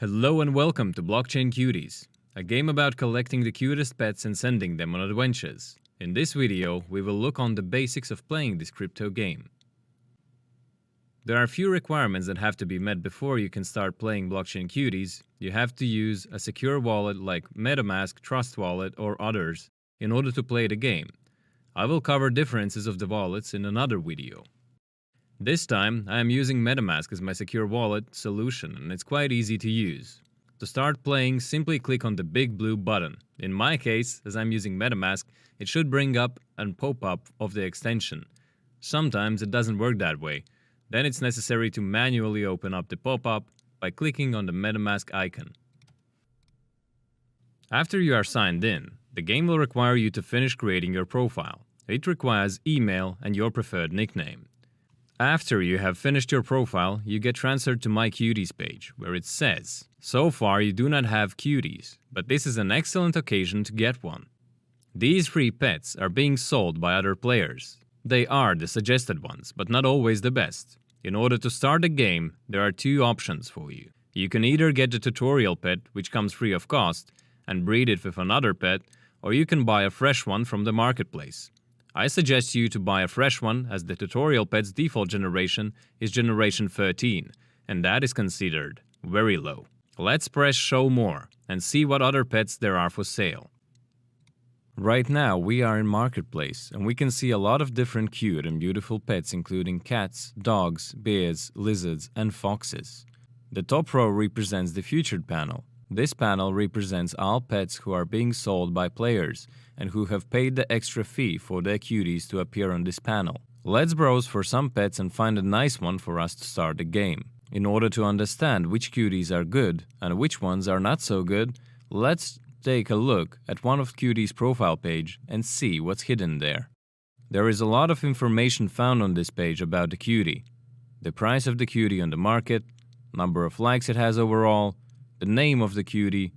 Hello and welcome to Blockchain Cuties, a game about collecting the cutest pets and sending them on adventures. In this video, we will look on the basics of playing this crypto game. There are a few requirements that have to be met before you can start playing Blockchain Cuties. You have to use a secure wallet like MetaMask, Trust Wallet, or others in order to play the game. I will cover differences of the wallets in another video. This time, I am using MetaMask as my secure wallet solution, and it's quite easy to use. To start playing, simply click on the big blue button. In my case, as I'm using MetaMask, it should bring up and pop-up of the extension. Sometimes it doesn't work that way. Then it's necessary to manually open up the pop-up by clicking on the MetaMask icon. After you are signed in, the game will require you to finish creating your profile. It requires email and your preferred nickname. After you have finished your profile, you get transferred to My Cuties page, where it says, "So far you do not have cuties, but this is an excellent occasion to get one." These free pets are being sold by other players. They are the suggested ones, but not always the best. In order to start the game, there are two options for you. You can either get the tutorial pet, which comes free of cost, and breed it with another pet, or you can buy a fresh one from the marketplace. I suggest you to buy a fresh one, as the tutorial pet's default generation is generation 13, and that is considered very low. Let's press show more and see what other pets there are for sale. Right now we are in marketplace, and we can see a lot of different cute and beautiful pets, including cats, dogs, bears, lizards and foxes. The top row represents the featured panel. This panel represents all pets who are being sold by players and who have paid the extra fee for their cuties to appear on this panel. Let's browse for some pets and find a nice one for us to start the game. In order to understand which cuties are good and which ones are not so good, let's take a look at one of Cuties' profile page and see what's hidden there. There is a lot of information found on this page about the cutie. The price of the cutie on the market, number of likes it has overall, the name of the cutie,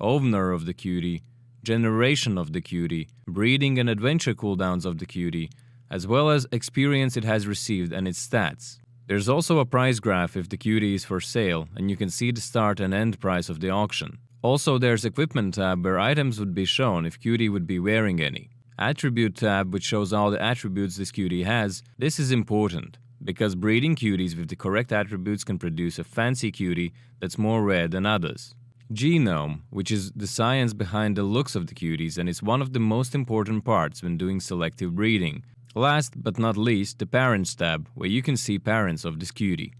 owner of the cutie, generation of the cutie, breeding and adventure cooldowns of the cutie, as well as experience it has received and its stats. There's also a price graph if the cutie is for sale, and you can see the start and end price of the auction. Also, there's equipment tab where items would be shown if cutie would be wearing any. Attribute tab, which shows all the attributes this cutie has. This is important, because breeding cuties with the correct attributes can produce a fancy cutie that's more rare than others. Genome, which is the science behind the looks of the cuties and is one of the most important parts when doing selective breeding. Last but not least, the Parents tab, where you can see parents of this cutie.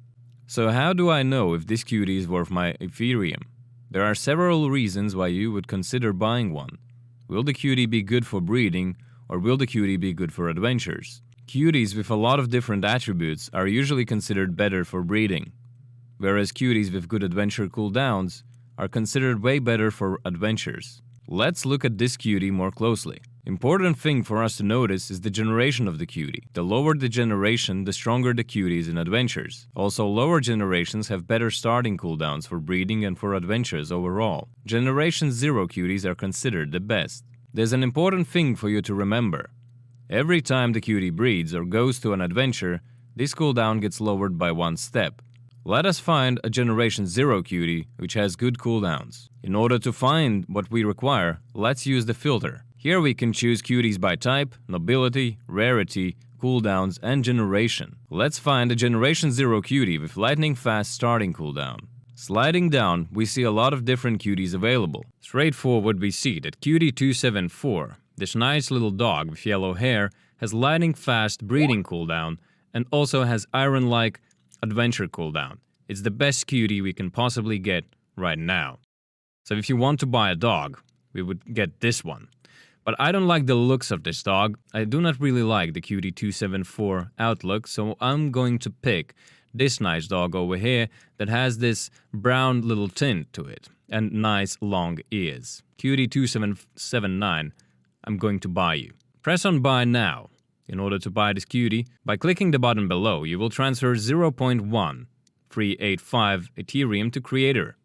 So how do I know if this cutie is worth my Ethereum? There are several reasons why you would consider buying one. Will the cutie be good for breeding, or will the cutie be good for adventures? Cuties with a lot of different attributes are usually considered better for breeding, whereas cuties with good adventure cooldowns are considered way better for adventures. Let's look at this cutie more closely. Important thing for us to notice is the generation of the cutie. The lower the generation, the stronger the cutie is in adventures. Also, lower generations have better starting cooldowns for breeding and for adventures overall. Generation 0 cuties are considered the best. There's an important thing for you to remember. Every time the cutie breeds or goes to an adventure, this cooldown gets lowered by one step. Let us find a Generation 0 cutie which has good cooldowns. In order to find what we require, let's use the filter. Here we can choose cuties by type, nobility, rarity, cooldowns, and generation. Let's find a Generation 0 cutie with lightning fast starting cooldown. Sliding down, we see a lot of different cuties available. Straightforward, we see that Cutie 274, this nice little dog with yellow hair, has lightning fast breeding cooldown and also has iron-like adventure cooldown. It's the best cutie we can possibly get right now. So if you want to buy a dog, we would get this one. But I don't like the looks of this dog. I do not really like the Cutie 274 outlook, so I'm going to pick this nice dog over here that has this brown little tint to it and nice long ears. Cutie 2779, I'm going to buy you. Press on buy now. In order to buy this cutie, by clicking the button below, you will transfer 0.1385 Ethereum to creator,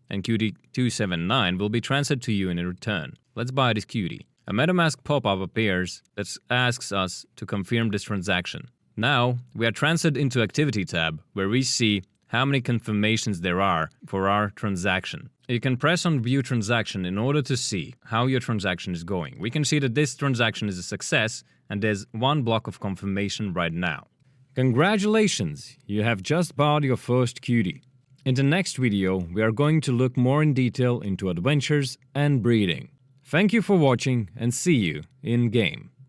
and Cutie 279 will be transferred to you in return. Let's buy this cutie. A MetaMask pop-up appears that asks us to confirm this transaction. Now, we are transferred into Activity tab, where we see how many confirmations there are for our transaction. You can press on View Transaction in order to see how your transaction is going. We can see that this transaction is a success and there's one block of confirmation right now. Congratulations! You have just bought your first cutie. In the next video, we are going to look more in detail into adventures and breeding. Thank you for watching and see you in game.